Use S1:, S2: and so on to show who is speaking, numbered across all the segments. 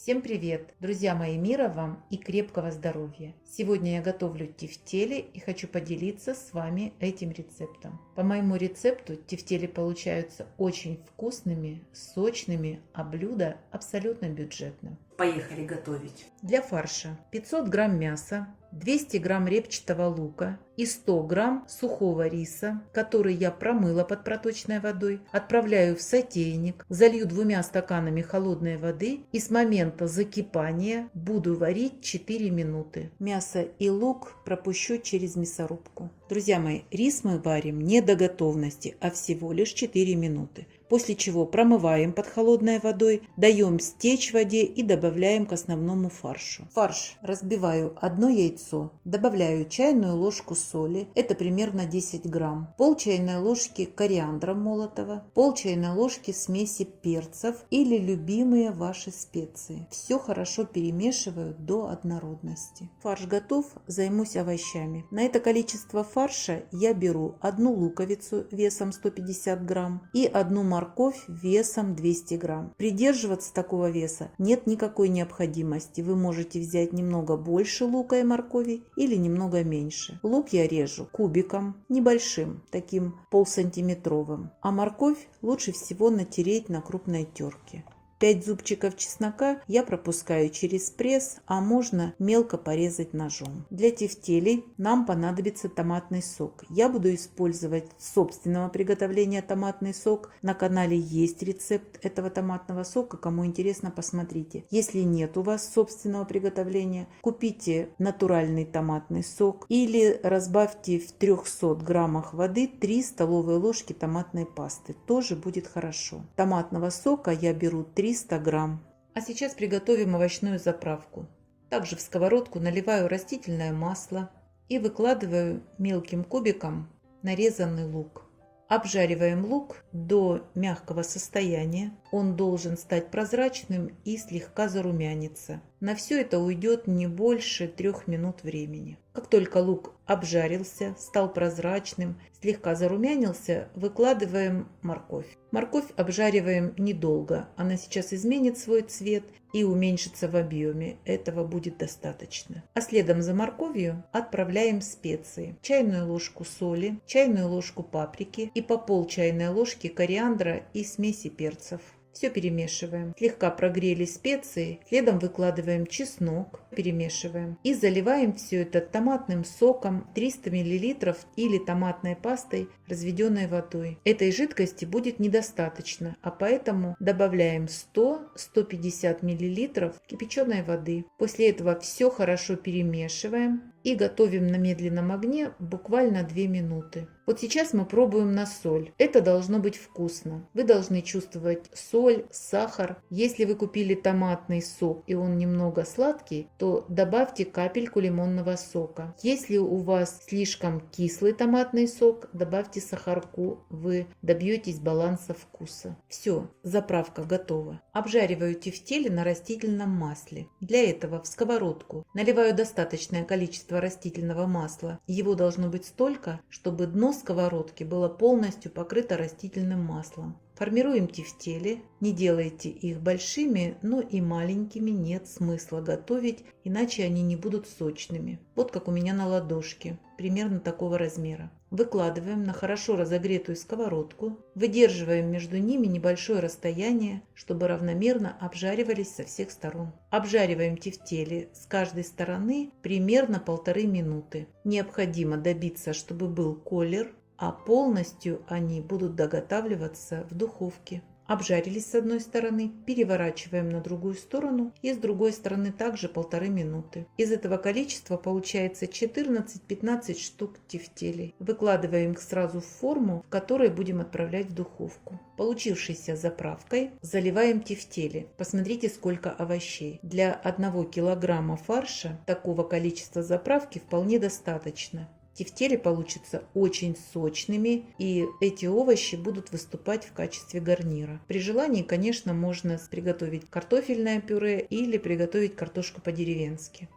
S1: Всем привет! Друзья мои, мира вам и крепкого здоровья! Сегодня я готовлю тефтели и хочу поделиться с вами этим рецептом. По моему рецепту тефтели получаются очень вкусными, сочными, а блюдо абсолютно бюджетным. Поехали готовить. Для фарша 500 грамм мяса, 200 грамм репчатого лука и 100 грамм сухого риса, который я промыла под проточной водой, отправляю в сотейник, залью 2 стаканами холодной воды и с момента закипания буду варить 4 минуты. Мясо и лук пропущу через мясорубку. Друзья мои, рис мы варим не до готовности, а всего лишь 4 минуты. После чего промываем под холодной водой, даем стечь в воде и добавляем к основному фаршу. Фарш разбиваю одно яйцо, добавляю чайную ложку соли, это примерно 10 грамм, пол чайной ложки кориандра молотого, пол чайной ложки смеси перцев или любимые ваши специи. Все хорошо перемешиваю до однородности. Фарш готов, займусь овощами. На это количество фарша я беру одну луковицу весом 150 грамм и одну морковь весом 200 грамм. Придерживаться такого веса нет никакой необходимости. Вы можете взять немного больше лука и моркови или немного меньше. Лук я режу кубиком, небольшим, таким полсантиметровым. А морковь лучше всего натереть на крупной терке. 5 зубчиков чеснока я пропускаю через пресс, а можно мелко порезать ножом. Для тефтелей нам понадобится томатный сок. Я буду использовать собственного приготовления томатный сок. На канале есть рецепт этого томатного сока. Кому интересно, посмотрите. Если нет у вас собственного приготовления, купите натуральный томатный сок или разбавьте в 300 граммах воды 3 столовые ложки томатной пасты. Тоже будет хорошо. Томатного сока я беру 300 грамм. А сейчас приготовим овощную заправку. Также в сковородку наливаю растительное масло и выкладываю мелким кубиком нарезанный лук. Обжариваем лук до мягкого состояния. Он должен стать прозрачным и слегка зарумяниться. На все это уйдет не больше 3 минут времени. Как только лук обжарился, стал прозрачным, слегка зарумянился, выкладываем морковь. Морковь обжариваем недолго. Она сейчас изменит свой цвет и уменьшится в объеме. Этого будет достаточно. А следом за морковью отправляем специи. Чайную ложку соли, чайную ложку паприки и по пол чайной ложки кориандра и смеси перцев. Все перемешиваем. Слегка прогрели специи, следом выкладываем чеснок, перемешиваем и заливаем все это томатным соком 300 мл или томатной пастой, разведенной водой. Этой жидкости будет недостаточно, а поэтому добавляем 100-150 мл кипяченой воды. После этого все хорошо перемешиваем и готовим на медленном огне буквально 2 минуты. Вот сейчас мы пробуем на соль. Это должно быть вкусно. Вы должны чувствовать соль, сахар. Если вы купили томатный сок и он немного сладкий, то добавьте капельку лимонного сока. Если у вас слишком кислый томатный сок, добавьте сахарку. Вы добьетесь баланса вкуса. Все, заправка готова. Обжариваю тефтели на растительном масле. Для этого в сковородку наливаю достаточное количество растительного масла. Его должно быть столько, чтобы дно сковородки было полностью покрыто растительным маслом. Формируем тефтели. Не делайте их большими, но и маленькими нет смысла готовить, иначе они не будут сочными. Вот как у меня на ладошке, примерно такого размера. Выкладываем на хорошо разогретую сковородку, выдерживаем между ними небольшое расстояние, чтобы равномерно обжаривались со всех сторон. Обжариваем тефтели с каждой стороны примерно 1,5 минуты. Необходимо добиться, чтобы был колер, а полностью они будут доготавливаться в духовке. Обжарились с одной стороны, переворачиваем на другую сторону и с другой стороны также 1,5 минуты. Из этого количества получается 14-15 штук тефтелей. Выкладываем их сразу в форму, в которой будем отправлять в духовку. Получившейся заправкой заливаем тефтели. Посмотрите, сколько овощей. Для 1 килограмма фарша такого количества заправки вполне достаточно. Тефтели получатся очень сочными, и эти овощи будут выступать в качестве гарнира. При желании, конечно, можно приготовить картофельное пюре или приготовить картошку по-деревенски.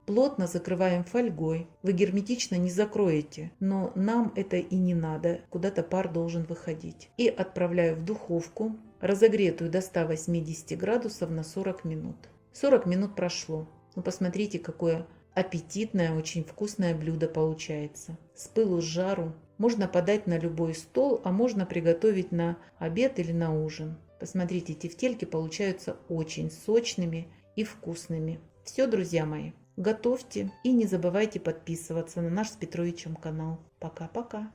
S1: Плотно закрываем фольгой. Вы герметично не закроете, но нам это и не надо. Куда-то пар должен выходить. И отправляю в духовку, разогретую до 180 градусов на 40 минут. 40 минут прошло. Ну, посмотрите, какое аппетитное, очень вкусное блюдо получается. С пылу с жару. Можно подать на любой стол, а можно приготовить на обед или на ужин. Посмотрите, тефтельки получаются очень сочными и вкусными. Все, друзья мои, готовьте и не забывайте подписываться на наш с Петровичем канал. Пока-пока.